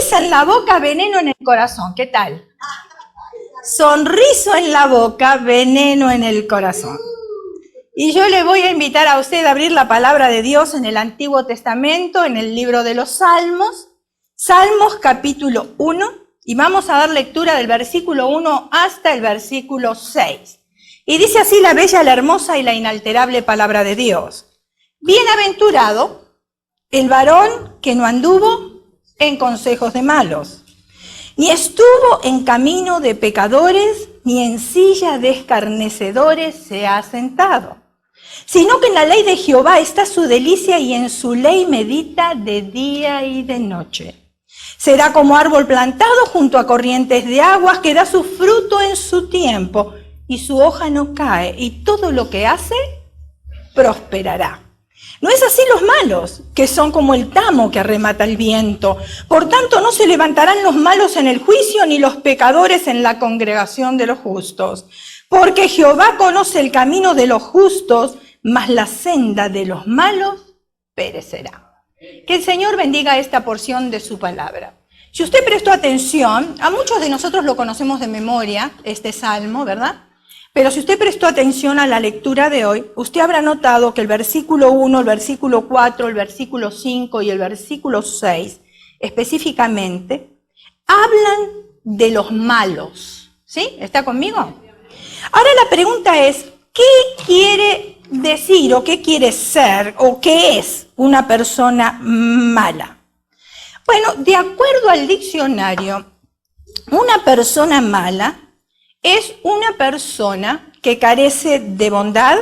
Sonrisa en la boca, veneno en el corazón. ¿Qué tal? Sonriso en la boca, veneno en el corazón. Y yo le voy a invitar a usted a abrir la palabra de Dios en el Antiguo Testamento, en el libro de los Salmos, Salmos capítulo 1, y vamos a dar lectura del versículo 1 hasta el versículo 6. Y dice así la bella, la hermosa y la inalterable palabra de Dios. Bienaventurado el varón que no anduvo en consejos de malos, ni estuvo en camino de pecadores, ni en silla de escarnecedores se ha sentado, sino que en la ley de Jehová está su delicia y en su ley medita de día y de noche. Será como árbol plantado junto a corrientes de aguas que da su fruto en su tiempo y su hoja no cae y todo lo que hace prosperará. No es así los malos, que son como el tamo que arremata el viento. Por tanto, no se levantarán los malos en el juicio, ni los pecadores en la congregación de los justos. Porque Jehová conoce el camino de los justos, mas la senda de los malos perecerá. Que el Señor bendiga esta porción de su palabra. Si usted prestó atención, a muchos de nosotros lo conocemos de memoria, este salmo, ¿verdad? Pero si usted prestó atención a la lectura de hoy, usted habrá notado que el versículo 1, el versículo 4, el versículo 5 y el versículo 6, específicamente, hablan de los malos. ¿Sí? ¿Está conmigo? Ahora la pregunta es, ¿qué quiere decir o qué quiere ser o qué es una persona mala? Bueno, de acuerdo al diccionario, una persona mala es una persona que carece de bondad,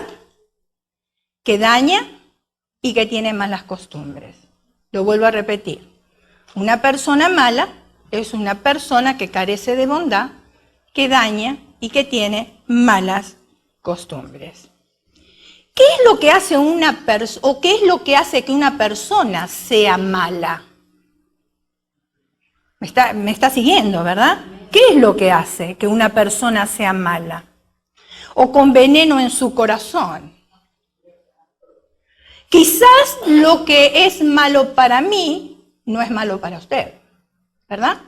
que daña y que tiene malas costumbres. Lo vuelvo a repetir. Una persona mala es una persona que carece de bondad, que daña y que tiene malas costumbres. ¿Qué es lo que hace qué es lo que hace que una persona sea mala? Me está siguiendo, ¿verdad? ¿Qué es lo que hace que una persona sea mala? O con veneno en su corazón. Quizás lo que es malo para mí no es malo para usted, ¿verdad?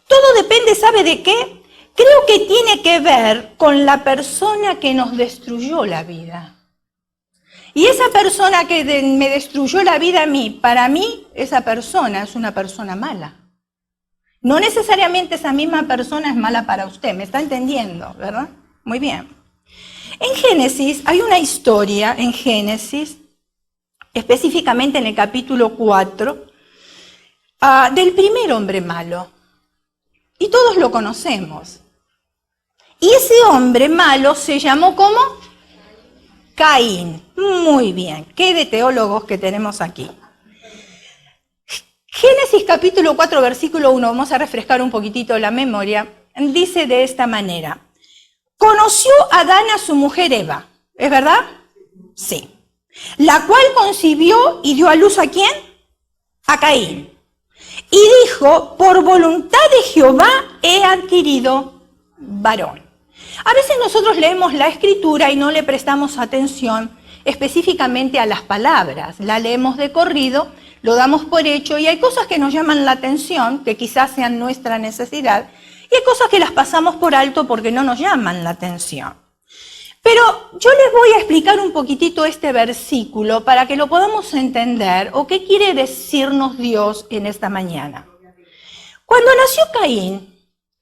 Todo depende, ¿sabe de qué? Creo que tiene que ver con la persona que nos destruyó la vida. Y esa persona que me destruyó la vida a mí, para mí, esa persona es una persona mala. No necesariamente esa misma persona es mala para usted, ¿me está entendiendo, verdad? Muy bien. En Génesis, hay una historia en Génesis, específicamente en el capítulo 4, del primer hombre malo. Y todos lo conocemos. Y ese hombre malo se llamó ¿cómo? Caín. Muy bien. ¿Qué de teólogos que tenemos aquí? Génesis capítulo 4, versículo 1, vamos a refrescar un poquitito la memoria, dice de esta manera. Conoció Adán a su mujer Eva, ¿es verdad? Sí. La cual concibió y dio a luz ¿a quién? A Caín. Y dijo, por voluntad de Jehová he adquirido varón. A veces nosotros leemos la escritura y no le prestamos atención específicamente a las palabras. La leemos de corrido, lo damos por hecho y hay cosas que nos llaman la atención, que quizás sean nuestra necesidad, y hay cosas que las pasamos por alto porque no nos llaman la atención. Pero yo les voy a explicar un poquitito este versículo para que lo podamos entender o qué quiere decirnos Dios en esta mañana. Cuando nació Caín,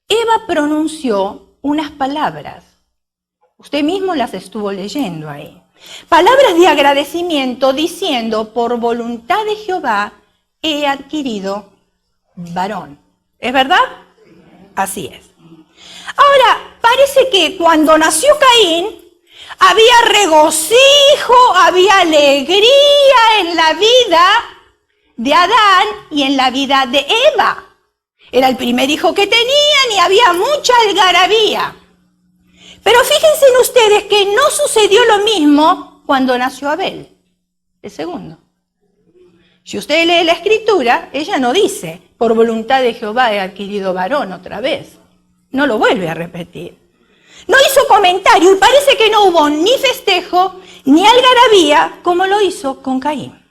Eva pronunció unas palabras. Usted mismo las estuvo leyendo ahí. Palabras de agradecimiento diciendo, por voluntad de Jehová he adquirido varón. ¿Es verdad? Así es. Ahora, parece que cuando nació Caín, había regocijo, había alegría en la vida de Adán y en la vida de Eva. Era el primer hijo que tenían y había mucha algarabía. Pero fíjense en ustedes que no sucedió lo mismo cuando nació Abel, el segundo. Si usted lee la escritura, ella no dice, por voluntad de Jehová he adquirido varón otra vez. No lo vuelve a repetir. No hizo comentario y parece que no hubo ni festejo ni algarabía como lo hizo con Caín.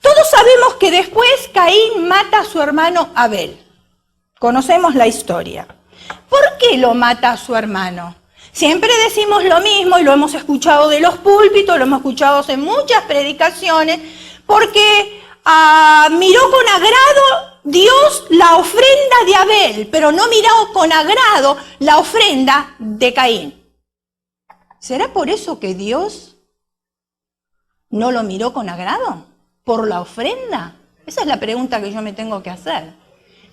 Todos sabemos que después Caín mata a su hermano Abel. Conocemos la historia. ¿Por qué lo mata a su hermano? Siempre decimos lo mismo y lo hemos escuchado de los púlpitos, lo hemos escuchado en muchas predicaciones, porque miró con agrado Dios la ofrenda de Abel, pero no miró con agrado la ofrenda de Caín. ¿Será por eso que Dios no lo miró con agrado? ¿Por la ofrenda? Esa es la pregunta que yo me tengo que hacer.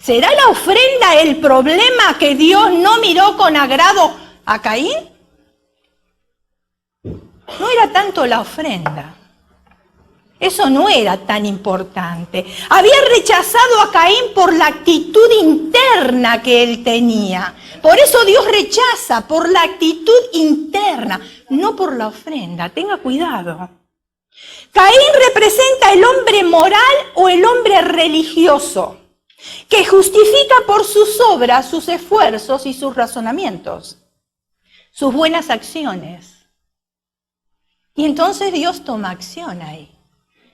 ¿Será la ofrenda el problema que Dios no miró con agrado a Caín? No era tanto la ofrenda. Eso no era tan importante. Había rechazado a Caín por la actitud interna que él tenía. Por eso Dios rechaza, por la actitud interna, no por la ofrenda. Tenga cuidado. Caín representa el hombre moral o el hombre religioso, que justifica por sus obras, sus esfuerzos y sus razonamientos, sus buenas acciones. Y entonces Dios toma acción ahí,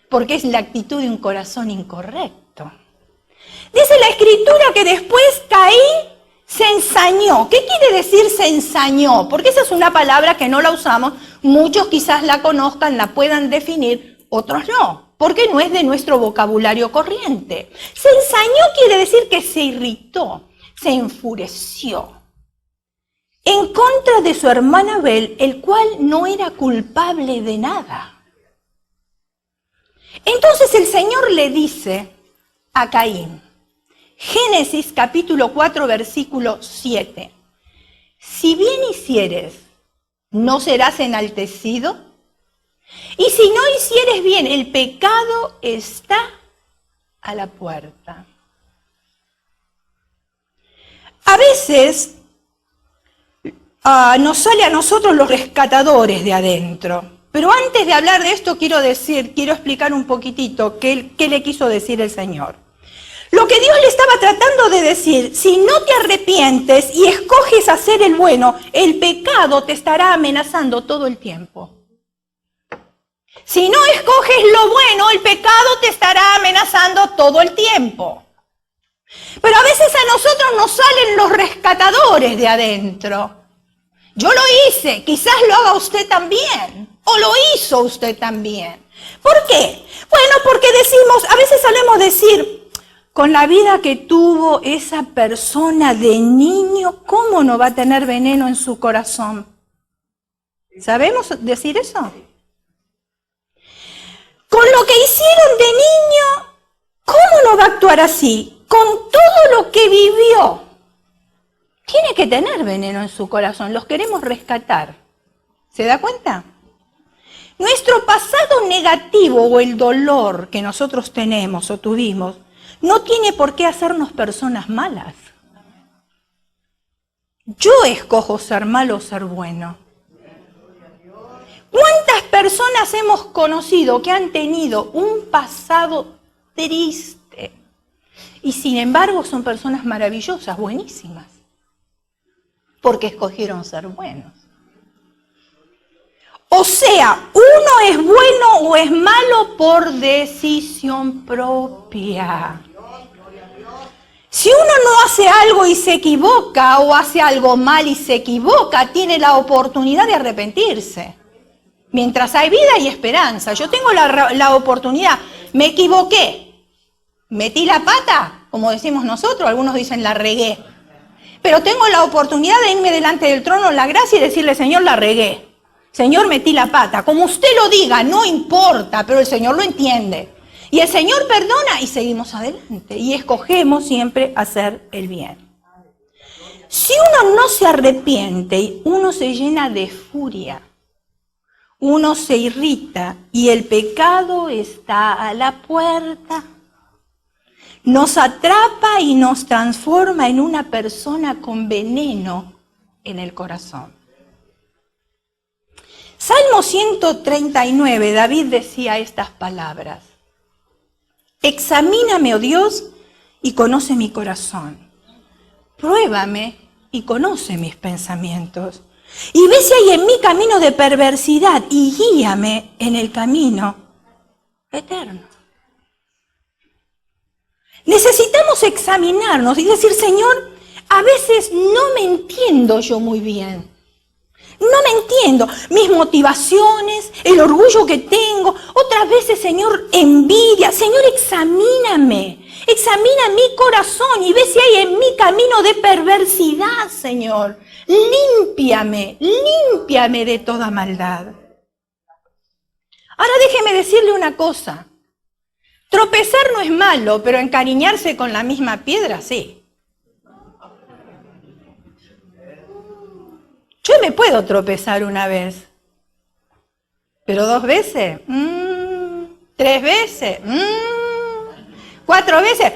porque es la actitud de un corazón incorrecto. Dice la Escritura que después Caín se ensañó. ¿Qué quiere decir se ensañó? Porque esa es una palabra que no la usamos. Muchos quizás la conozcan, la puedan definir, otros no, porque no es de nuestro vocabulario corriente. Se ensañó quiere decir que se irritó, se enfureció en contra de su hermano Abel, el cual no era culpable de nada. Entonces el Señor le dice a Caín, Génesis capítulo 4, versículo 7, si bien hicieres, ¿no serás enaltecido? Y si no hicieres bien, el pecado está a la puerta. A veces nos sale a nosotros los rescatadores de adentro. Pero antes de hablar de esto quiero explicar un poquitito qué le quiso decir el Señor. Lo que Dios le estaba tratando de decir, si no te arrepientes y escoges hacer el bueno, el pecado te estará amenazando todo el tiempo. Si no escoges lo bueno, el pecado te estará amenazando todo el tiempo. Pero a veces a nosotros nos salen los rescatadores de adentro. Yo lo hice, quizás lo haga usted también, o lo hizo usted también. ¿Por qué? Bueno, porque decimos, a veces solemos decir, con la vida que tuvo esa persona de niño, ¿cómo no va a tener veneno en su corazón? ¿Sabemos decir eso? Con lo que hicieron de niño, ¿cómo no va a actuar así? Con todo lo que vivió. Tiene que tener veneno en su corazón, los queremos rescatar. ¿Se da cuenta? Nuestro pasado negativo o el dolor que nosotros tenemos o tuvimos no tiene por qué hacernos personas malas. Yo escojo ser malo o ser bueno. ¿Cuántas personas hemos conocido que han tenido un pasado triste y sin embargo son personas maravillosas, buenísimas? Porque escogieron ser buenos. O sea, uno es bueno o es malo por decisión propia. Si uno no hace algo y se equivoca, o hace algo mal y se equivoca, tiene la oportunidad de arrepentirse. Mientras hay vida y esperanza. Yo tengo la oportunidad, me equivoqué, metí la pata, como decimos nosotros, algunos dicen la regué. Pero tengo la oportunidad de irme delante del trono de la gracia y decirle, Señor, la regué. Señor, metí la pata. Como usted lo diga, no importa, pero el Señor lo entiende. Y el Señor perdona y seguimos adelante. Y escogemos siempre hacer el bien. Si uno no se arrepiente, uno se llena de furia. Uno se irrita y el pecado está a la puerta. Nos atrapa y nos transforma en una persona con veneno en el corazón. Salmo 139, David decía estas palabras. Examíname, oh Dios, y conoce mi corazón. Pruébame y conoce mis pensamientos. Y ve si hay en mí camino de perversidad y guíame en el camino eterno. Necesitamos examinarnos y decir, Señor, a veces no me entiendo yo muy bien. No me entiendo mis motivaciones, el orgullo que tengo. Otras veces, Señor, envidia. Señor, examíname. Examina mi corazón y ve si hay en mí camino de perversidad, Señor. Límpiame, límpiame de toda maldad. Ahora déjeme decirle una cosa. Tropezar no es malo, pero encariñarse con la misma piedra, sí. Yo me puedo tropezar una vez, pero 2 veces, 3 veces, 4 veces,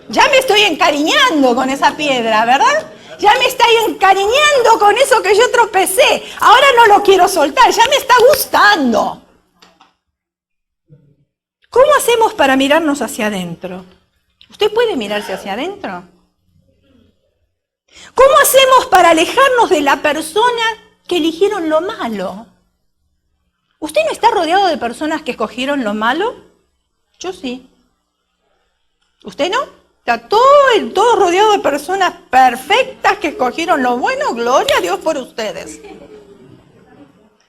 ya me estoy encariñando con esa piedra, ¿verdad? Ya me estoy encariñando con eso que yo tropecé. Ahora no lo quiero soltar, ya me está gustando. ¿Cómo hacemos para mirarnos hacia adentro? ¿Usted puede mirarse hacia adentro? ¿Cómo hacemos para alejarnos de la persona que eligieron lo malo? ¿Usted no está rodeado de personas que escogieron lo malo? Yo sí. ¿Usted no? Está todo rodeado de personas perfectas que escogieron lo bueno. Gloria a Dios por ustedes.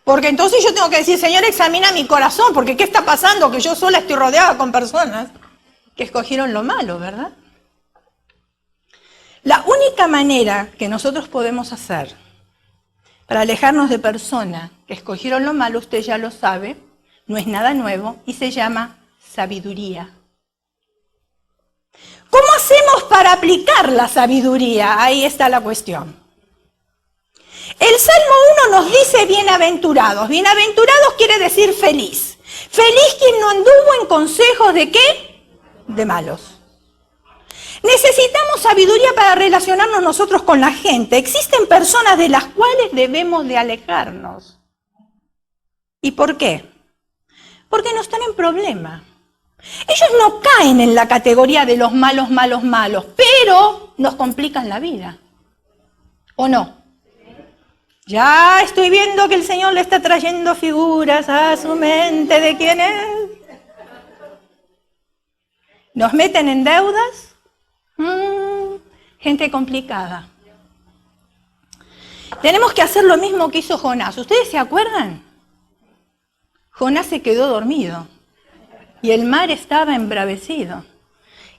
Porque entonces yo tengo que decir, Señor, examina mi corazón, porque ¿qué está pasando? Que yo sola estoy rodeada con personas que escogieron lo malo, ¿verdad? La única manera que nosotros podemos hacer para alejarnos de personas que escogieron lo malo, usted ya lo sabe, no es nada nuevo y se llama sabiduría. ¿Cómo hacemos para aplicar la sabiduría? Ahí está la cuestión. El Salmo 1 nos dice bienaventurados. Bienaventurados quiere decir feliz. Feliz quien no anduvo en consejos de ¿qué? De malos. Necesitamos sabiduría para relacionarnos nosotros con la gente. Existen personas de las cuales debemos de alejarnos. ¿Y por qué? Porque no están en problema. Ellos no caen en la categoría de los malos, malos, malos, pero nos complican la vida. ¿O no? Ya estoy viendo que el Señor le está trayendo figuras a su mente de quién es. Nos meten en deudas. Gente complicada. Tenemos que hacer lo mismo que hizo Jonás. ¿Ustedes se acuerdan? Jonás se quedó dormido y el mar estaba embravecido.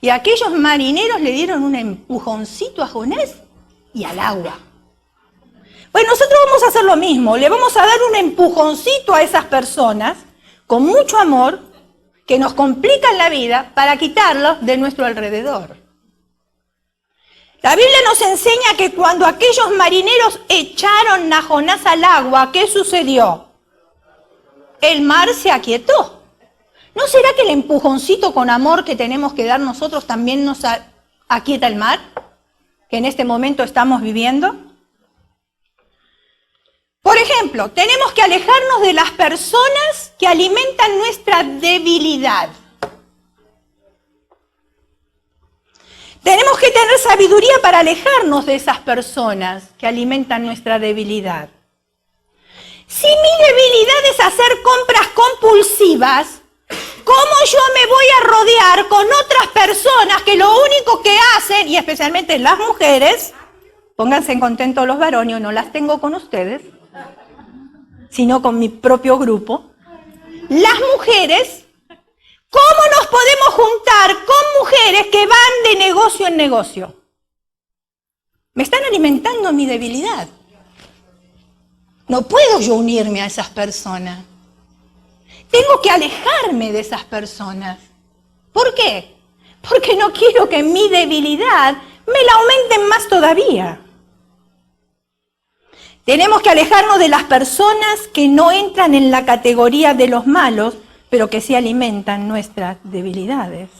Y aquellos marineros le dieron un empujoncito a Jonás y al agua. Bueno, nosotros vamos a hacer lo mismo. Le vamos a dar un empujoncito a esas personas con mucho amor que nos complican la vida para quitarlos de nuestro alrededor. La Biblia nos enseña que cuando aquellos marineros echaron a Jonás al agua, ¿qué sucedió? El mar se aquietó. ¿No será que el empujoncito con amor que tenemos que dar nosotros también nos aquieta el mar? Que en este momento estamos viviendo. Por ejemplo, tenemos que alejarnos de las personas que alimentan nuestra debilidad. Tenemos que tener sabiduría para alejarnos de esas personas que alimentan nuestra debilidad. Si mi debilidad es hacer compras compulsivas, ¿cómo yo me voy a rodear con otras personas que lo único que hacen, y especialmente las mujeres, pónganse en contento los varones, no las tengo con ustedes, sino con mi propio grupo, las mujeres, ¿cómo nos podemos juntar con mujeres que van de negocio en negocio? Me están alimentando mi debilidad. No puedo yo unirme a esas personas. Tengo que alejarme de esas personas. ¿Por qué? Porque no quiero que mi debilidad me la aumenten más todavía. Tenemos que alejarnos de las personas que no entran en la categoría de los malos, pero que sí alimentan nuestras debilidades.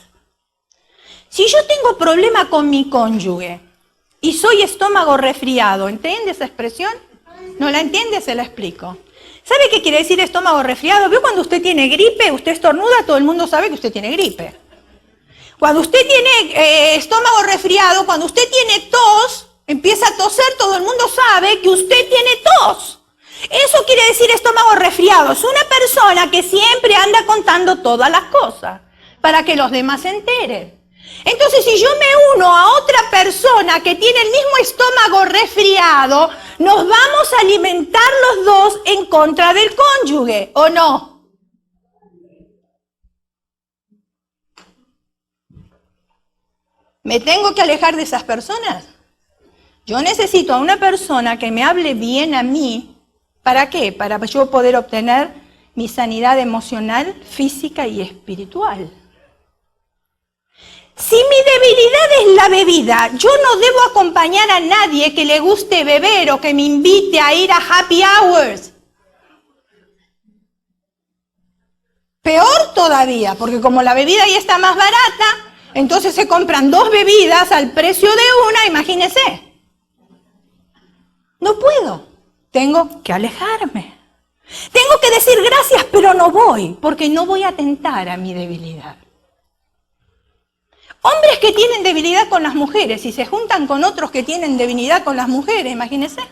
Si yo tengo problema con mi cónyuge y soy estómago resfriado, ¿entiende esa expresión? ¿No la entiende? Se la explico. ¿Sabe qué quiere decir estómago resfriado? ¿Vio cuando usted tiene gripe, usted estornuda, todo el mundo sabe que usted tiene gripe? Cuando usted tiene estómago resfriado, cuando usted tiene tos, empieza a toser, todo el mundo sabe que usted tiene tos. Eso quiere decir estómago resfriado. Es una persona que siempre anda contando todas las cosas. para que los demás se enteren. Entonces, si yo me uno a otra persona que tiene el mismo estómago resfriado, nos vamos a alimentar los dos en contra del cónyuge, ¿o no? ¿Me tengo que alejar de esas personas? Yo necesito a una persona que me hable bien a mí. ¿Para qué? Para yo poder obtener mi sanidad emocional, física y espiritual. Si mi debilidad es la bebida, yo no debo acompañar a nadie que le guste beber o que me invite a ir a happy hours. Peor todavía, porque como la bebida ahí está más barata, entonces se compran 2 bebidas al precio de una, imagínense. No puedo, tengo que alejarme. Tengo que decir gracias, pero no voy, porque no voy a atentar a mi debilidad. Hombres que tienen debilidad con las mujeres y se juntan con otros que tienen debilidad con las mujeres, imagínense.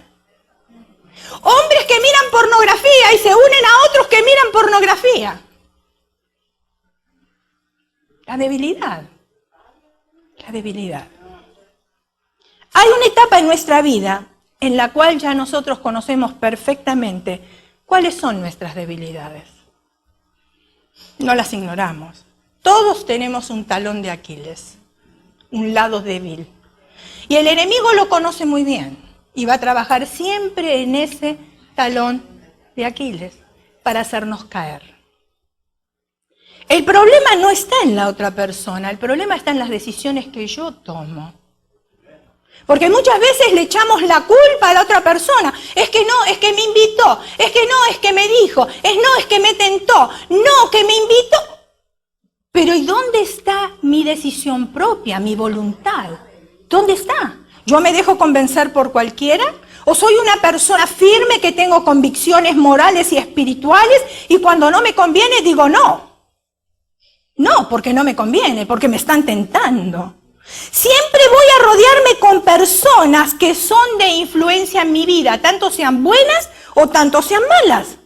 Hombres que miran pornografía y se unen a otros que miran pornografía. La debilidad. La debilidad. Hay una etapa en nuestra vida en la cual ya nosotros conocemos perfectamente cuáles son nuestras debilidades. No las ignoramos. Todos tenemos un talón de Aquiles, un lado débil. Y el enemigo lo conoce muy bien y va a trabajar siempre en ese talón de Aquiles para hacernos caer. El problema no está en la otra persona, el problema está en las decisiones que yo tomo. Porque muchas veces le echamos la culpa a la otra persona. Es que no, es que me invitó. Es que no, es que me dijo. Es que me tentó. No, que me invitó. Pero ¿y dónde está mi decisión propia, mi voluntad? ¿Dónde está? ¿Yo me dejo convencer por cualquiera? ¿O soy una persona firme que tengo convicciones morales y espirituales y cuando no me conviene digo no? No, porque no me conviene, porque me están tentando. Siempre voy a rodearme con personas que son de influencia en mi vida, tanto sean buenas o tanto sean malas.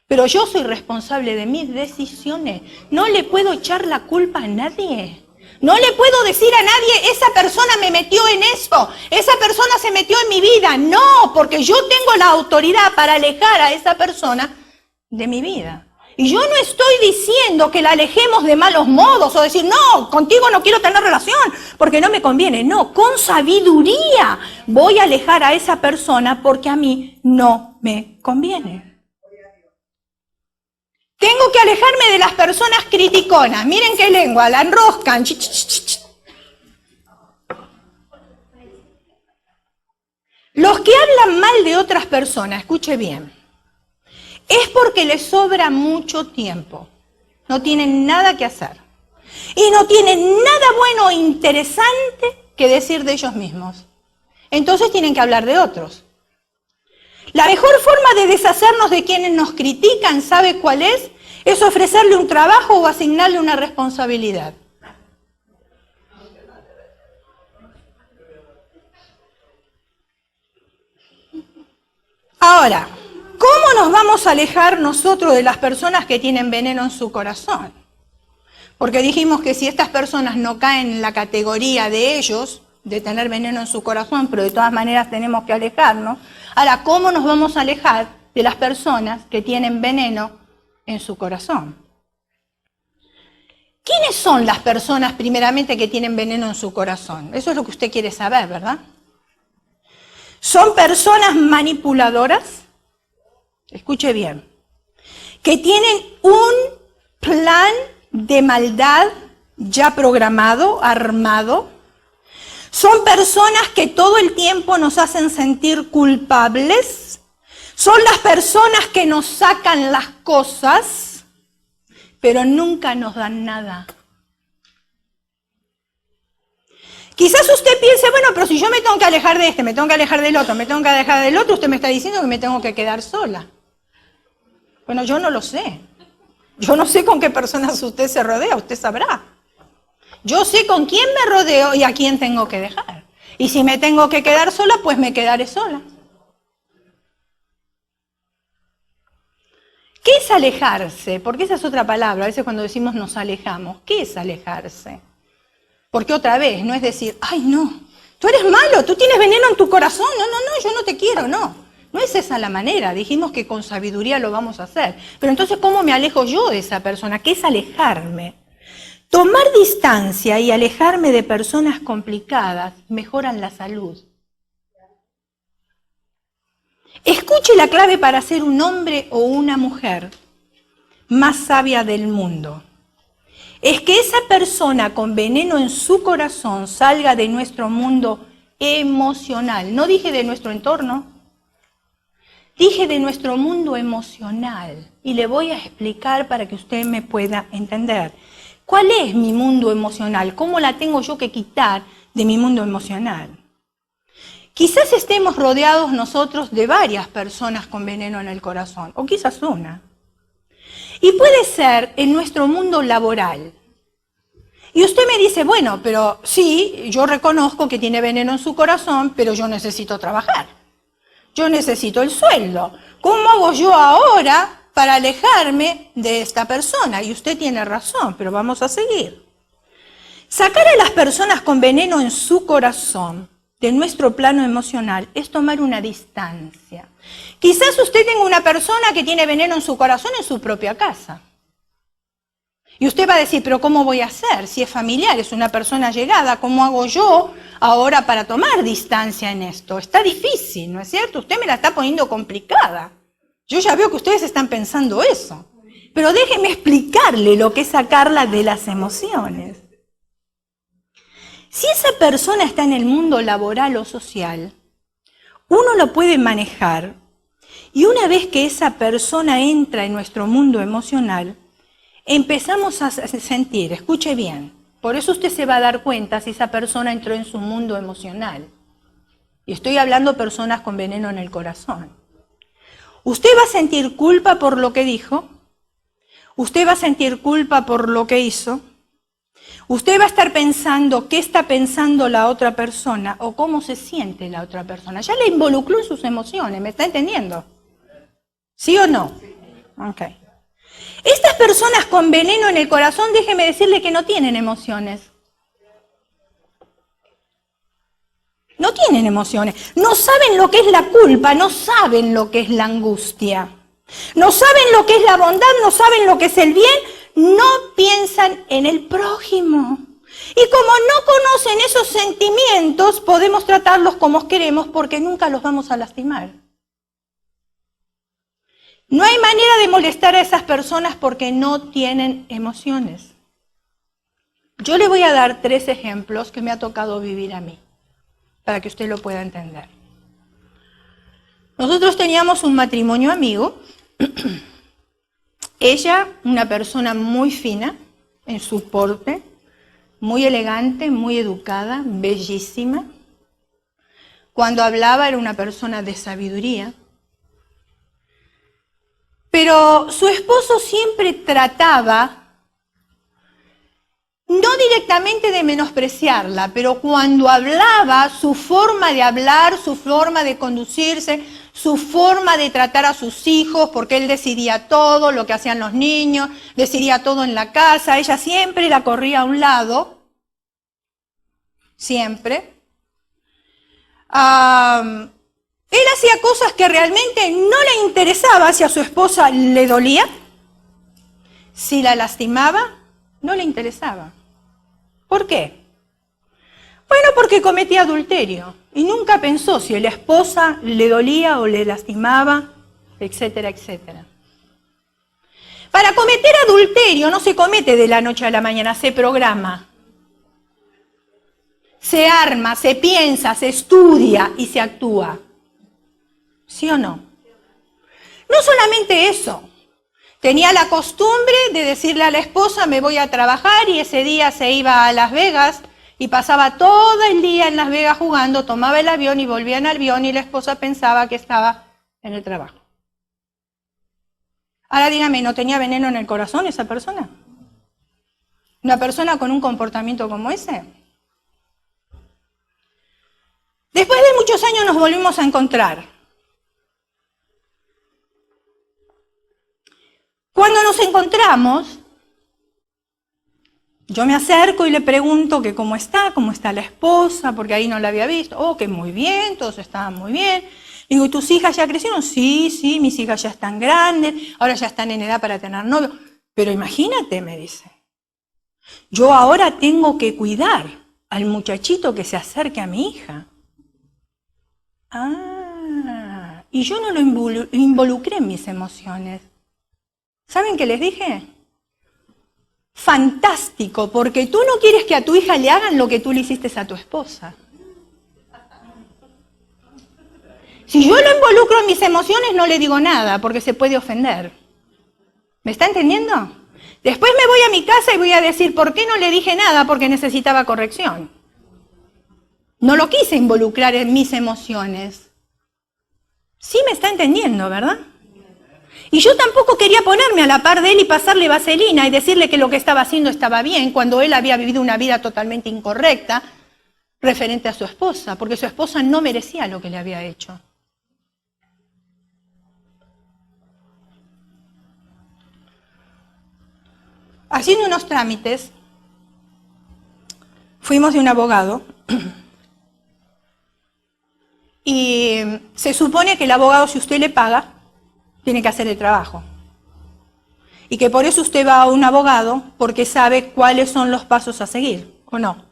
Pero yo soy responsable de mis decisiones. No le puedo echar la culpa a nadie. No le puedo decir a nadie, esa persona me metió en eso, esa persona se metió en mi vida. No, porque yo tengo la autoridad para alejar a esa persona de mi vida. Y yo no estoy diciendo que la alejemos de malos modos o decir, no, contigo no quiero tener relación porque no me conviene. No, con sabiduría voy a alejar a esa persona porque a mí no me conviene. Tengo que alejarme de las personas criticonas. Miren qué lengua, la enroscan. Los que hablan mal de otras personas, escuche bien, es porque les sobra mucho tiempo. No tienen nada que hacer. Y no tienen nada bueno o interesante que decir de ellos mismos. Entonces tienen que hablar de otros. La mejor forma de deshacernos de quienes nos critican, ¿sabe cuál es? Es ofrecerle un trabajo o asignarle una responsabilidad. Ahora, ¿cómo nos vamos a alejar nosotros de las personas que tienen veneno en su corazón? Porque dijimos que si estas personas no caen en la categoría de ellos, de tener veneno en su corazón, pero de todas maneras tenemos que alejarnos. Ahora, ¿cómo nos vamos a alejar de las personas que tienen veneno en su corazón? ¿Quiénes son las personas primeramente que tienen veneno en su corazón? Eso es lo que usted quiere saber, ¿verdad? Son personas manipuladoras, escuche bien, que tienen un plan de maldad ya programado, armado. Son personas que todo el tiempo nos hacen sentir culpables. Son las personas que nos sacan las cosas, pero nunca nos dan nada. Quizás usted piense, bueno, pero si yo me tengo que alejar de este, me tengo que alejar del otro, me tengo que alejar del otro, usted me está diciendo que me tengo que quedar sola. Bueno, yo no lo sé. Yo no sé con qué personas usted se rodea, usted sabrá. Yo sé con quién me rodeo y a quién tengo que dejar. Y si me tengo que quedar sola, pues me quedaré sola. ¿Qué ¿Qué es alejarse? Porque esa es otra palabra. A veces cuando decimos nos alejamos, ¿qué es alejarse? Porque otra vez, no es decir, ay no, tú eres malo, tú tienes veneno en tu corazón, no, yo no te quiero, no. No es esa la manera, dijimos que con sabiduría lo vamos a hacer. Pero entonces, ¿cómo me alejo yo de esa persona? ¿Qué es alejarme? Tomar distancia y alejarme de personas complicadas mejoran la salud. Escuche la clave para ser un hombre o una mujer más sabia del mundo. Es que esa persona con veneno en su corazón salga de nuestro mundo emocional. No dije de nuestro entorno, dije de nuestro mundo emocional. Y le voy a explicar para que usted me pueda entender. ¿Cuál es mi mundo emocional? ¿Cómo la tengo yo que quitar de mi mundo emocional? Quizás estemos rodeados nosotros de varias personas con veneno en el corazón, o quizás una. Y puede ser en nuestro mundo laboral. Y usted me dice, bueno, pero sí, yo reconozco que tiene veneno en su corazón, pero yo necesito trabajar. Yo necesito el sueldo. ¿Cómo hago yo ahora para alejarme de esta persona? Y usted tiene razón, pero vamos a seguir. Sacar a las personas con veneno en su corazón de nuestro plano emocional es tomar una distancia. Quizás usted tenga una persona que tiene veneno en su corazón en su propia casa. Y usted va a decir, pero ¿cómo voy a hacer? Si es familiar, es una persona llegada, ¿cómo hago yo ahora para tomar distancia en esto? Está difícil, ¿no es cierto? Usted me la está poniendo complicada. Yo ya veo que ustedes están pensando eso. Pero déjeme explicarle lo que es sacarla de las emociones. Si esa persona está en el mundo laboral o social, uno lo puede manejar y una vez que esa persona entra en nuestro mundo emocional, empezamos a sentir, escuche bien, por eso usted se va a dar cuenta si esa persona entró en su mundo emocional. Y estoy hablando de personas con veneno en el corazón. Usted va a sentir culpa por lo que dijo, usted va a sentir culpa por lo que hizo, usted va a estar pensando qué está pensando la otra persona o cómo se siente la otra persona. Ya le involucró en sus emociones, ¿me está entendiendo? ¿Sí o no? Ok. Estas personas con veneno en el corazón, déjeme decirle que no tienen emociones. No tienen emociones. No saben lo que es la culpa, no saben lo que es la angustia. No saben lo que es la bondad, no saben lo que es el bien, no piensan en el prójimo. Y como no conocen esos sentimientos, podemos tratarlos como queremos porque nunca los vamos a lastimar. No hay manera de molestar a esas personas porque no tienen emociones. Yo le voy a dar 3 ejemplos que me ha tocado vivir a mí, para que usted lo pueda entender. Nosotros teníamos un matrimonio amigo. Ella, una persona muy fina en su porte, muy elegante, muy educada, bellísima. Cuando hablaba era una persona de sabiduría. Pero su esposo siempre trataba, no directamente de menospreciarla, pero cuando hablaba, su forma de hablar, su forma de conducirse, su forma de tratar a sus hijos, porque él decidía todo, lo que hacían los niños, decidía todo en la casa, ella siempre la corría a un lado, siempre. Él hacía cosas que realmente no le interesaba, si a su esposa le dolía, si la lastimaba, no le interesaba. ¿Por qué? Bueno, porque cometía adulterio y nunca pensó si a la esposa le dolía o le lastimaba, etcétera, etcétera. Para cometer adulterio no se comete de la noche a la mañana, se programa. Se arma, se piensa, se estudia y se actúa. ¿Sí o no? No solamente eso. Tenía la costumbre de decirle a la esposa, me voy a trabajar, y ese día se iba a Las Vegas y pasaba todo el día en Las Vegas jugando, tomaba el avión y volvía en el avión y la esposa pensaba que estaba en el trabajo. Ahora dígame, ¿no tenía veneno en el corazón esa persona? ¿Una persona con un comportamiento como ese? Después de muchos años nos volvimos a encontrar. Cuando nos encontramos, yo me acerco y le pregunto que cómo está la esposa, porque ahí no la había visto. Oh, que muy bien, todos estaban muy bien. Digo, ¿y tus hijas ya crecieron? Sí, mis hijas ya están grandes, ahora ya están en edad para tener novio. Pero imagínate, me dice, yo ahora tengo que cuidar al muchachito que se acerque a mi hija. Y yo no lo involucré en mis emociones. ¿Saben qué les dije? Fantástico, porque tú no quieres que a tu hija le hagan lo que tú le hiciste a tu esposa. Si yo lo involucro en mis emociones, no le digo nada, porque se puede ofender. ¿Me está entendiendo? Después me voy a mi casa y voy a decir, ¿por qué no le dije nada? Porque necesitaba corrección. No lo quise involucrar en mis emociones. Sí me está entendiendo, ¿verdad? Y yo tampoco quería ponerme a la par de él y pasarle vaselina y decirle que lo que estaba haciendo estaba bien, cuando él había vivido una vida totalmente incorrecta referente a su esposa, porque su esposa no merecía lo que le había hecho. Haciendo unos trámites, fuimos de un abogado y se supone que el abogado, si usted le paga, tiene que hacer el trabajo. Y que por eso usted va a un abogado, porque sabe cuáles son los pasos a seguir, ¿o no?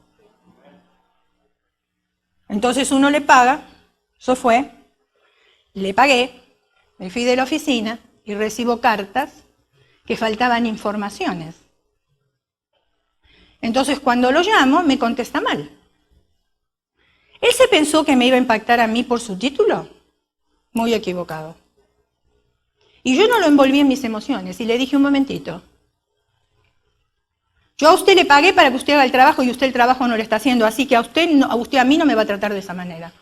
Entonces uno le paga, eso fue, le pagué, me fui de la oficina y recibo cartas que faltaban informaciones. Entonces cuando lo llamo, me contesta mal. ¿Él se pensó que me iba a impactar a mí por su título? Muy equivocado. Y yo no lo envolví en mis emociones y le dije un momentito. Yo a usted le pagué para que usted haga el trabajo y usted el trabajo no lo está haciendo, así que a usted a mí no me va a tratar de esa manera.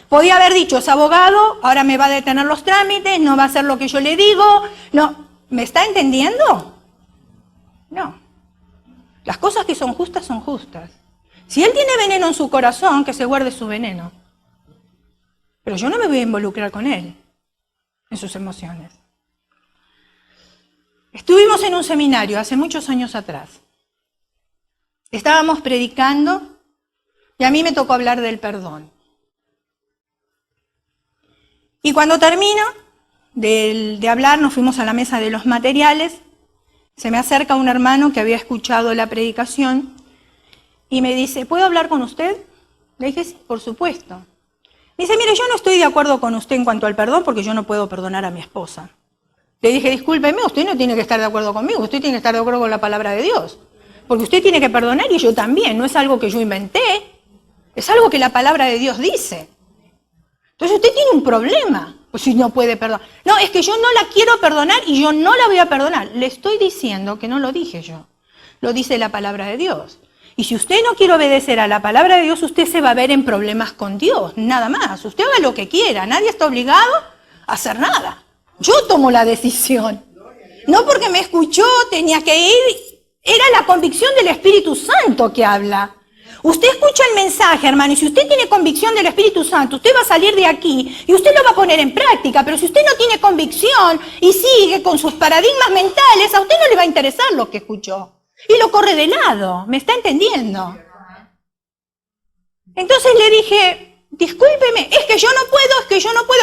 Podía haber dicho, es abogado, ahora me va a detener los trámites, no va a hacer lo que yo le digo. No, ¿me está entendiendo? No. Las cosas que son justas son justas. Si él tiene veneno en su corazón, que se guarde su veneno. Pero yo no me voy a involucrar con él en sus emociones. Estuvimos en un seminario hace muchos años atrás. Estábamos predicando y a mí me tocó hablar del perdón. Y cuando termino de hablar, nos fuimos a la mesa de los materiales. Se me acerca un hermano que había escuchado la predicación y me dice, ¿puedo hablar con usted? Le dije, sí, por supuesto. Me dice, mire, yo no estoy de acuerdo con usted en cuanto al perdón porque yo no puedo perdonar a mi esposa. Le dije, discúlpeme, usted no tiene que estar de acuerdo conmigo, usted tiene que estar de acuerdo con la palabra de Dios. Porque usted tiene que perdonar y yo también, no es algo que yo inventé, es algo que la palabra de Dios dice. Entonces usted tiene un problema, pues si no puede perdonar. No, es que yo no la quiero perdonar y yo no la voy a perdonar. Le estoy diciendo que no lo dije yo, lo dice la palabra de Dios. Y si usted no quiere obedecer a la palabra de Dios, usted se va a ver en problemas con Dios, nada más. Usted haga lo que quiera, nadie está obligado a hacer nada. Yo tomo la decisión. No porque me escuchó, tenía que ir. Era la convicción del Espíritu Santo que habla. Usted escucha el mensaje, hermano, y si usted tiene convicción del Espíritu Santo, usted va a salir de aquí y usted lo va a poner en práctica. Pero si usted no tiene convicción y sigue con sus paradigmas mentales, a usted no le va a interesar lo que escuchó. Y lo corre de lado, ¿me está entendiendo? Entonces le dije, discúlpeme, es que yo no puedo, es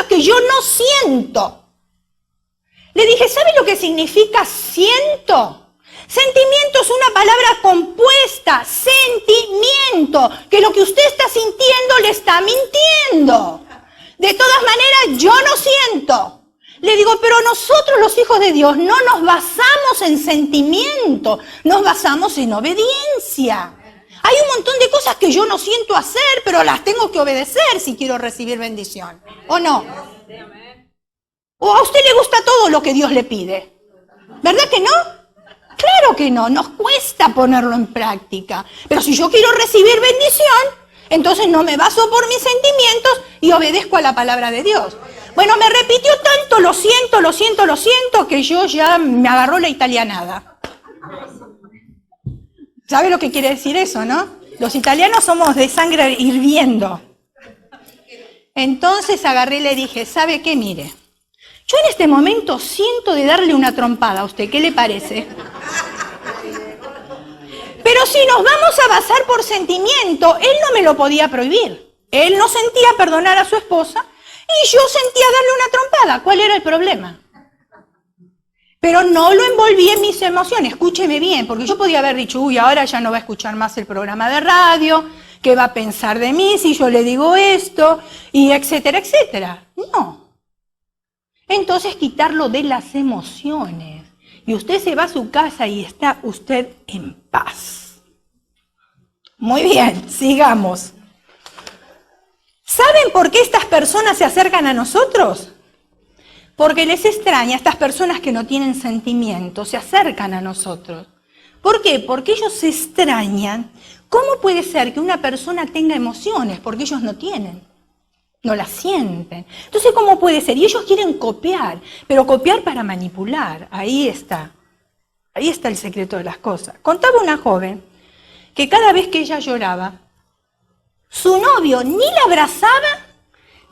que yo no siento. Le dije, ¿sabe lo que significa siento? Sentimiento es una palabra compuesta, sentimiento, que lo que usted está sintiendo le está mintiendo. De todas maneras, yo no siento. Le digo, pero nosotros los hijos de Dios no nos basamos en sentimiento, nos basamos en obediencia. Hay un montón de cosas que yo no siento hacer, pero las tengo que obedecer si quiero recibir bendición. ¿O no? ¿O a usted le gusta todo lo que Dios le pide? ¿Verdad que no? Claro que no, nos cuesta ponerlo en práctica. Pero si yo quiero recibir bendición, entonces no me baso por mis sentimientos y obedezco a la palabra de Dios. Bueno, me repitió tanto, lo siento, que yo ya me agarró la italianada. ¿Sabe lo que quiere decir eso, no? Los italianos somos de sangre hirviendo. Entonces agarré y le dije, ¿sabe qué? Mire, Yo en este momento siento de darle una trompada a usted, ¿qué le parece? Pero si nos vamos a basar por sentimiento, él no me lo podía prohibir. Él no sentía perdonar a su esposa y yo sentía darle una trompada. ¿Cuál era el problema? Pero no lo envolví en mis emociones, escúcheme bien, porque yo podía haber dicho, uy, ahora ya no va a escuchar más el programa de radio, ¿qué va a pensar de mí si yo le digo esto? Y etcétera, etcétera. No. Entonces quitarlo de las emociones. Y usted se va a su casa y está usted en paz. Muy bien, sigamos. ¿Saben por qué estas personas se acercan a nosotros? Porque les extraña, estas personas que no tienen sentimientos se acercan a nosotros. ¿Por qué? Porque ellos se extrañan. ¿Cómo puede ser que una persona tenga emociones? Porque ellos no tienen, no las sienten. Entonces, ¿cómo puede ser? Y ellos quieren copiar, pero copiar para manipular. Ahí está el secreto de las cosas. Contaba una joven que cada vez que ella lloraba, su novio ni la abrazaba,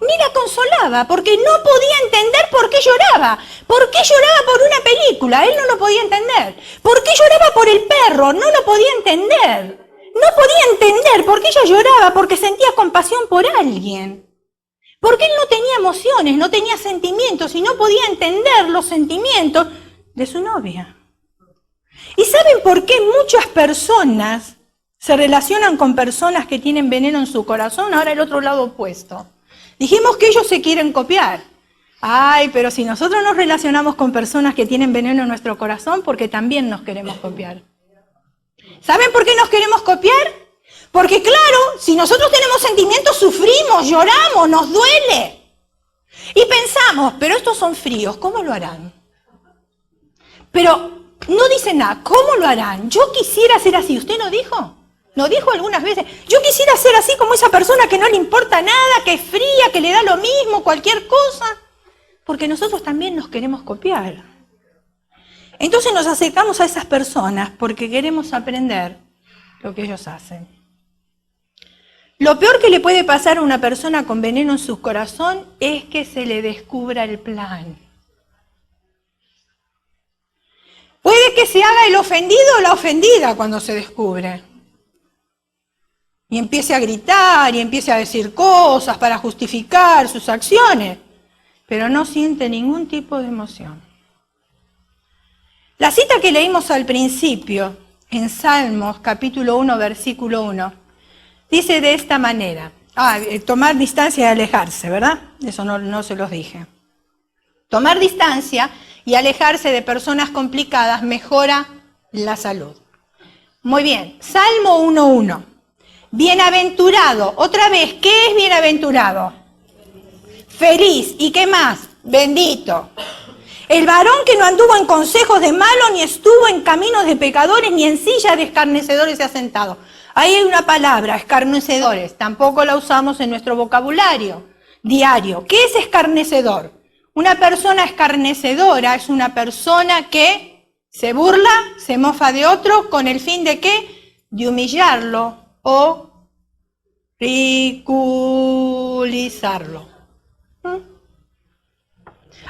ni la consolaba, porque no podía entender por qué lloraba. ¿Por qué lloraba por una película? Él no lo podía entender. ¿Por qué lloraba por el perro? No lo podía entender. No podía entender por qué ella lloraba, porque sentía compasión por alguien. Porque él no tenía emociones, no tenía sentimientos y no podía entender los sentimientos de su novia. ¿Y saben por qué muchas personas se relacionan con personas que tienen veneno en su corazón? Ahora el otro lado opuesto. Dijimos que ellos se quieren copiar. Ay, pero si nosotros nos relacionamos con personas que tienen veneno en nuestro corazón, porque también nos queremos copiar. ¿Saben por qué nos queremos copiar? Porque claro, si nosotros tenemos sentimientos, sufrimos, lloramos, nos duele. Y pensamos, pero estos son fríos, ¿cómo lo harán? Pero no dicen nada, ¿cómo lo harán? Yo quisiera ser así, ¿usted no dijo? ¿Lo dijo algunas veces? Yo quisiera ser así como esa persona que no le importa nada, que es fría, que le da lo mismo, cualquier cosa. Porque nosotros también nos queremos copiar. Entonces nos acercamos a esas personas porque queremos aprender lo que ellos hacen. Lo peor que le puede pasar a una persona con veneno en su corazón es que se le descubra el plan. Puede que se haga el ofendido o la ofendida cuando se descubre. Y empiece a gritar y empiece a decir cosas para justificar sus acciones, pero no siente ningún tipo de emoción. La cita que leímos al principio, en Salmos capítulo 1, versículo 1, dice de esta manera, tomar distancia y alejarse, ¿verdad? Eso no se los dije. Tomar distancia y alejarse de personas complicadas mejora la salud. Muy bien, Salmo 1:1. Bienaventurado, otra vez, ¿qué es bienaventurado? Feliz, ¿y qué más? Bendito. El varón que no anduvo en consejos de malos, ni estuvo en caminos de pecadores, ni en silla de escarnecedores se ha sentado. Ahí hay una palabra, escarnecedores, tampoco la usamos en nuestro vocabulario diario. ¿Qué es escarnecedor? Una persona escarnecedora es una persona que se burla, se mofa de otro, ¿con el fin de qué? De humillarlo o ridiculizarlo.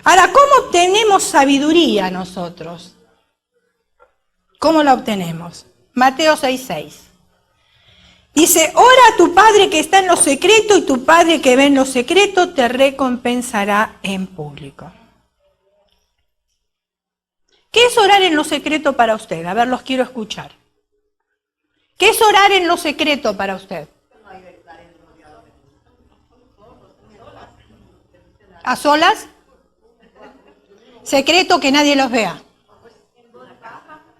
Ahora, ¿cómo obtenemos sabiduría nosotros? ¿Cómo la obtenemos? Mateo 6:6. Dice, ora a tu Padre que está en lo secreto y tu Padre que ve en lo secreto te recompensará en público. ¿Qué es orar en lo secreto para usted? A ver, los quiero escuchar. ¿Qué es orar en lo secreto para usted? ¿A solas? Secreto, que nadie los vea.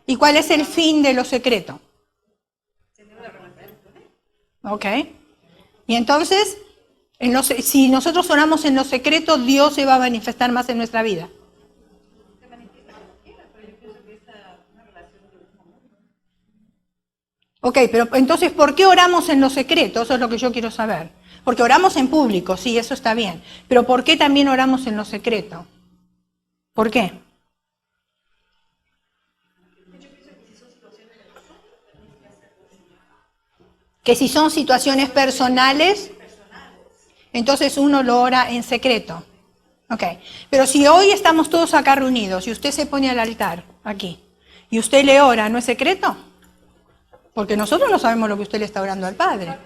¿Y cuál es el fin de lo secreto? Ok. Y entonces, si nosotros oramos en lo secreto, Dios se va a manifestar más en nuestra vida. Ok, pero entonces, ¿por qué oramos en lo secreto? Eso es lo que yo quiero saber. Porque oramos en público, sí, eso está bien. Pero ¿por qué también oramos en lo secreto? ¿Por qué? Que si son situaciones personales, entonces uno lo ora en secreto. Ok, pero si hoy estamos todos acá reunidos y usted se pone al altar, aquí, y usted le ora, ¿no es secreto? Porque nosotros no sabemos lo que usted le está orando al Padre.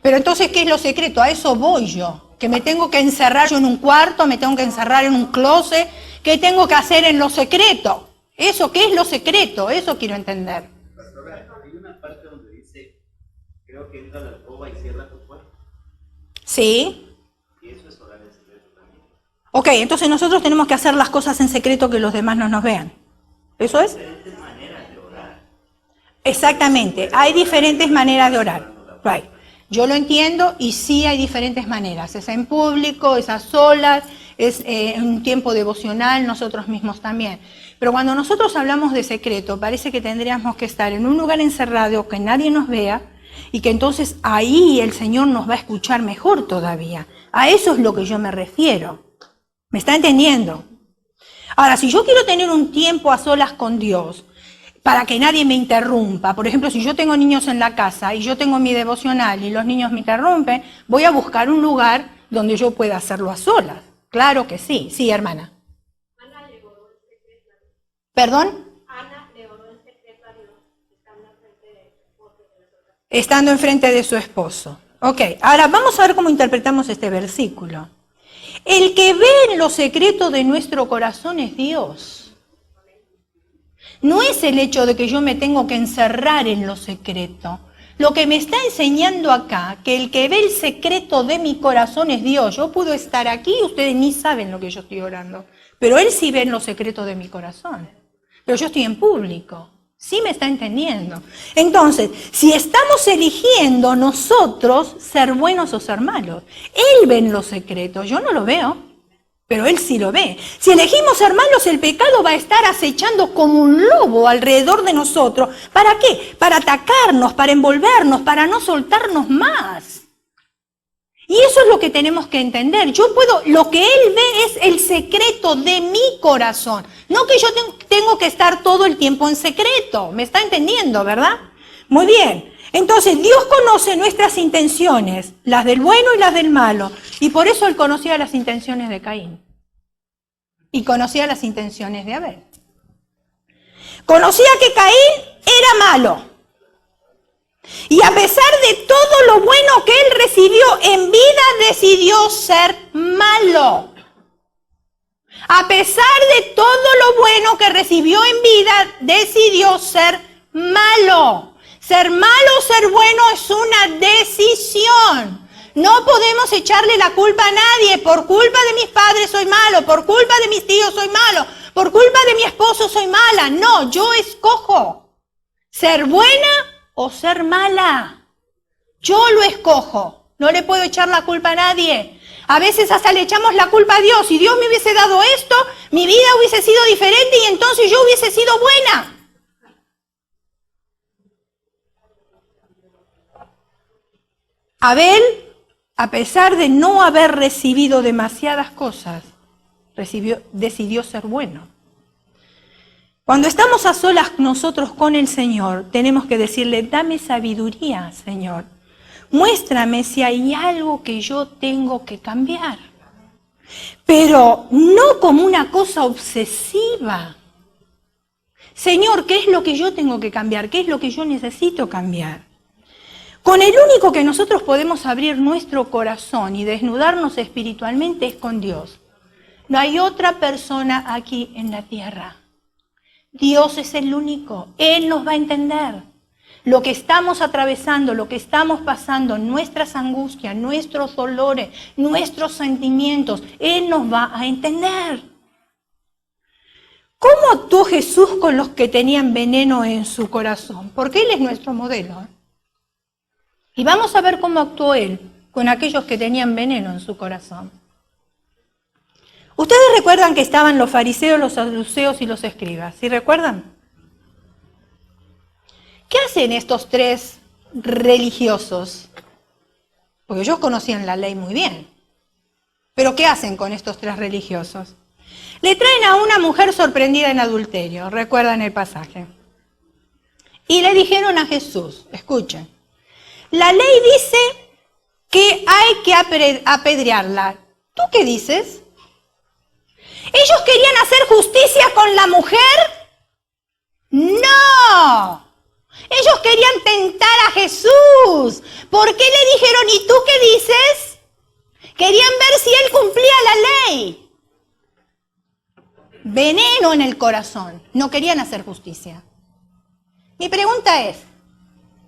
Pero entonces, ¿qué es lo secreto? A eso voy yo. Que me tengo que encerrar yo en un cuarto, me tengo que encerrar en un closet. ¿Qué tengo que hacer en lo secreto? ¿Eso qué es lo secreto? Eso quiero entender. Pastora, hay una parte donde dice, creo que entra la alcoba y cierra tu puerta. Sí. Y eso es orar en secreto también. Ok, entonces nosotros tenemos que hacer las cosas en secreto que los demás no nos vean. ¿Eso es? Diferentes maneras de orar. Exactamente, hay diferentes maneras de orar. Right. Yo lo entiendo y sí hay diferentes maneras. Es en público, es a solas, es en un tiempo devocional, nosotros mismos también. Pero cuando nosotros hablamos de secreto, parece que tendríamos que estar en un lugar encerrado, que nadie nos vea, y que entonces ahí el Señor nos va a escuchar mejor todavía. A eso es lo que yo me refiero. ¿Me está entendiendo? Ahora, si yo quiero tener un tiempo a solas con Dios, para que nadie me interrumpa, por ejemplo, si yo tengo niños en la casa y yo tengo mi devocional y los niños me interrumpen, voy a buscar un lugar donde yo pueda hacerlo a solas. Claro que sí. Sí, hermana. Ana le oró en secreto a Dios. ¿Perdón? Ana le oró en secreto a Dios, estando enfrente de su esposo. Estando enfrente de su esposo. Ok, ahora vamos a ver cómo interpretamos este versículo. El que ve en lo secreto de nuestro corazón es Dios. No es el hecho de que yo me tengo que encerrar en lo secreto. Lo que me está enseñando acá, que el que ve el secreto de mi corazón es Dios. Yo puedo estar aquí y ustedes ni saben lo que yo estoy orando. Pero Él sí ve en lo secreto de mi corazón. Pero yo estoy en público. ¿Sí me está entendiendo? Entonces, si estamos eligiendo nosotros ser buenos o ser malos, Él ve en lo secreto, yo no lo veo. Pero Él sí lo ve. Si elegimos ser malos, el pecado va a estar acechando como un lobo alrededor de nosotros. ¿Para qué? Para atacarnos, para envolvernos, para no soltarnos más. Y eso es lo que tenemos que entender. Lo que Él ve es el secreto de mi corazón. No que yo tengo que estar todo el tiempo en secreto. ¿Me está entendiendo, verdad? Muy bien. Entonces, Dios conoce nuestras intenciones, las del bueno y las del malo. Y por eso Él conocía las intenciones de Caín. Y conocía las intenciones de Abel. Conocía que Caín era malo. Y a pesar de todo lo bueno que él recibió en vida, decidió ser malo. A pesar de todo lo bueno que recibió en vida, decidió ser malo. Ser malo o ser bueno es una decisión. No podemos echarle la culpa a nadie. Por culpa de mis padres soy malo, por culpa de mis tíos soy malo, por culpa de mi esposo soy mala. No, yo escojo ser buena o ser mala. Yo lo escojo. No le puedo echar la culpa a nadie. A veces hasta le echamos la culpa a Dios. Si Dios me hubiese dado esto, mi vida hubiese sido diferente y entonces yo hubiese sido buena. Abel, a pesar de no haber recibido demasiadas cosas, decidió ser bueno. Cuando estamos a solas nosotros con el Señor, tenemos que decirle, dame sabiduría, Señor. Muéstrame si hay algo que yo tengo que cambiar. Pero no como una cosa obsesiva. Señor, ¿qué es lo que yo tengo que cambiar? ¿Qué es lo que yo necesito cambiar? Con el único que nosotros podemos abrir nuestro corazón y desnudarnos espiritualmente es con Dios. No hay otra persona aquí en la tierra. Dios es el único. Él nos va a entender. Lo que estamos atravesando, lo que estamos pasando, nuestras angustias, nuestros dolores, nuestros sentimientos, Él nos va a entender. ¿Cómo actuó Jesús con los que tenían veneno en su corazón? Porque Él es nuestro modelo. Y vamos a ver cómo actuó Él con aquellos que tenían veneno en su corazón. Ustedes recuerdan que estaban los fariseos, los saduceos y los escribas, ¿sí recuerdan? ¿Qué hacen estos tres religiosos? Porque ellos conocían la ley muy bien. Pero ¿qué hacen con estos tres religiosos? Le traen a una mujer sorprendida en adulterio, recuerdan el pasaje. Y le dijeron a Jesús, escuchen, la ley dice que hay que apedrearla. ¿Tú qué dices? ¿Ellos querían hacer justicia con la mujer? ¡No! Ellos querían tentar a Jesús. ¿Por qué le dijeron, ¿y tú qué dices? Querían ver si él cumplía la ley. Veneno en el corazón. No querían hacer justicia. Mi pregunta es,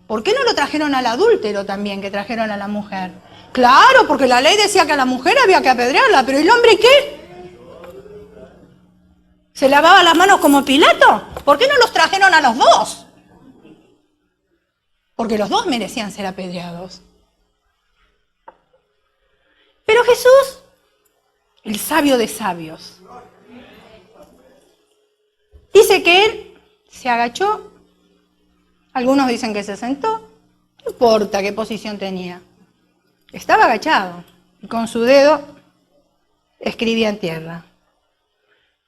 ¿por qué no lo trajeron al adúltero también que trajeron a la mujer? Claro, porque la ley decía que a la mujer había que apedrearla, pero ¿el hombre qué? ¿Se lavaba las manos como Pilato? ¿Por qué no los trajeron a los dos? Porque los dos merecían ser apedreados. Pero Jesús, el sabio de sabios, dice que él se agachó. Algunos dicen que se sentó. No importa qué posición tenía. Estaba agachado y con su dedo escribía en tierra.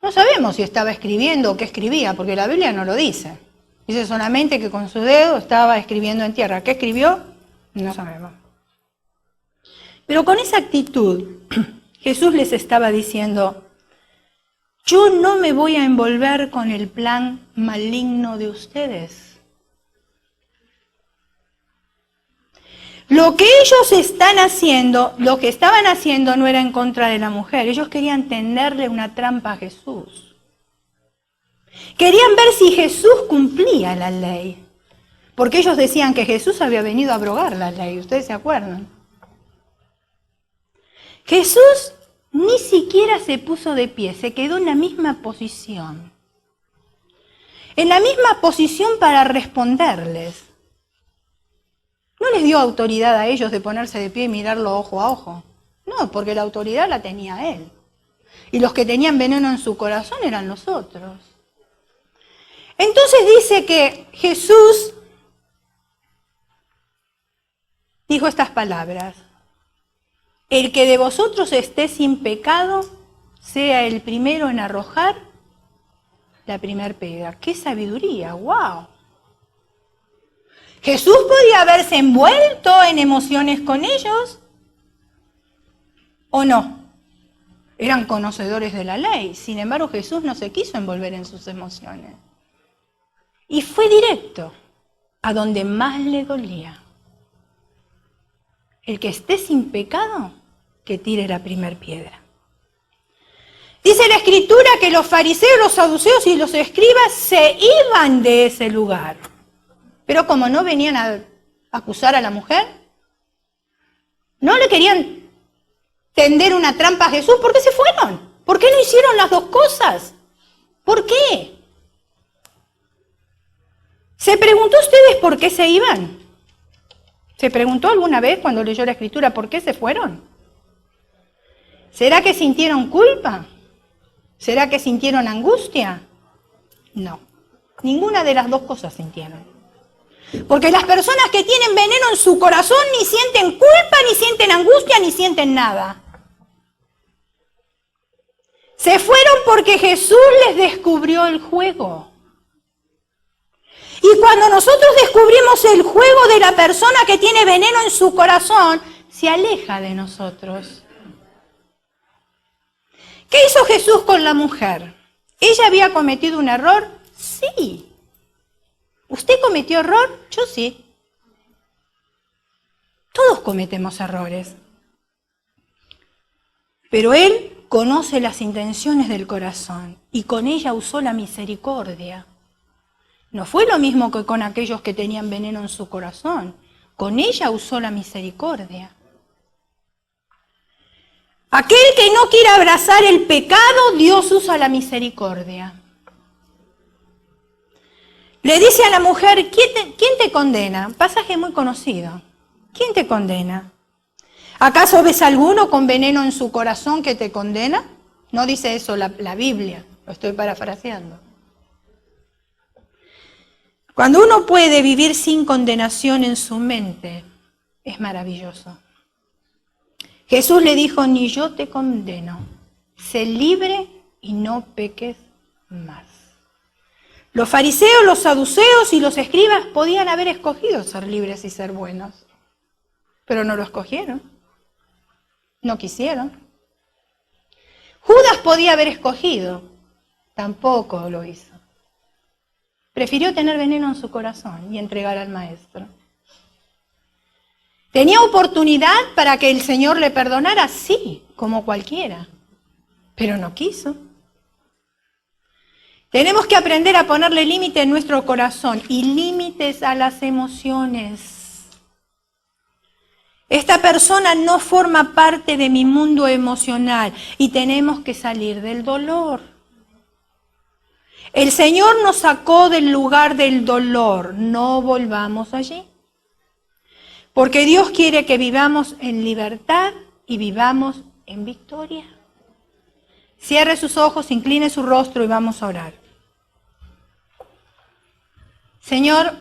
No sabemos si estaba escribiendo o qué escribía, porque la Biblia no lo dice. Dice solamente que con su dedo estaba escribiendo en tierra. ¿Qué escribió? No sabemos. Pero con esa actitud, Jesús les estaba diciendo, yo no me voy a envolver con el plan maligno de ustedes. Lo que ellos están haciendo, lo que estaban haciendo no era en contra de la mujer. Ellos querían tenderle una trampa a Jesús. Querían ver si Jesús cumplía la ley. Porque ellos decían que Jesús había venido a abrogar la ley. ¿Ustedes se acuerdan? Jesús ni siquiera se puso de pie, se quedó en la misma posición. En la misma posición para responderles. No les dio autoridad a ellos de ponerse de pie y mirarlo ojo a ojo. No, porque la autoridad la tenía él. Y los que tenían veneno en su corazón eran los otros. Entonces dice que Jesús dijo estas palabras. El que de vosotros esté sin pecado, sea el primero en arrojar la primer piedra. ¡Qué sabiduría! ¡Wow! ¿Jesús podía haberse envuelto en emociones con ellos? ¿O no? Eran conocedores de la ley. Sin embargo, Jesús no se quiso envolver en sus emociones. Y fue directo a donde más le dolía. El que esté sin pecado, que tire la primer piedra. Dice la Escritura que los fariseos, los saduceos y los escribas se iban de ese lugar. Pero como no venían a acusar a la mujer, no le querían tender una trampa a Jesús, ¿por qué se fueron? ¿Por qué no hicieron las dos cosas? ¿Por qué? ¿Se preguntó ustedes por qué se iban? ¿Se preguntó alguna vez cuando leyó la Escritura por qué se fueron? ¿Será que sintieron culpa? ¿Será que sintieron angustia? No, ninguna de las dos cosas sintieron. Porque las personas que tienen veneno en su corazón ni sienten culpa, ni sienten angustia, ni sienten nada. Se fueron porque Jesús les descubrió el juego. Y cuando nosotros descubrimos el juego de la persona que tiene veneno en su corazón, se aleja de nosotros. ¿Qué hizo Jesús con la mujer? ¿Ella había cometido un error? Sí. ¿Usted cometió error? Yo sí. Todos cometemos errores. Pero Él conoce las intenciones del corazón y con ella usó la misericordia. No fue lo mismo que con aquellos que tenían veneno en su corazón. Con ella usó la misericordia. Aquel que no quiere abrazar el pecado, Dios usa la misericordia. Le dice a la mujer, ¿quién te condena? Pasaje muy conocido. ¿Quién te condena? ¿Acaso ves alguno con veneno en su corazón que te condena? No dice eso la Biblia, lo estoy parafraseando. Cuando uno puede vivir sin condenación en su mente, es maravilloso. Jesús le dijo, ni yo te condeno, sé libre y no peques más. Los fariseos, los saduceos y los escribas podían haber escogido ser libres y ser buenos, pero no lo escogieron, no quisieron. Judas podía haber escogido, tampoco lo hizo. Prefirió tener veneno en su corazón y entregar al maestro. ¿Tenía oportunidad para que el Señor le perdonara? Sí, como cualquiera, pero no quiso. Tenemos que aprender a ponerle límite en nuestro corazón y límites a las emociones. Esta persona no forma parte de mi mundo emocional y tenemos que salir del dolor. El Señor nos sacó del lugar del dolor, no volvamos allí. Porque Dios quiere que vivamos en libertad y vivamos en victoria. Cierre sus ojos, incline su rostro y vamos a orar. Señor,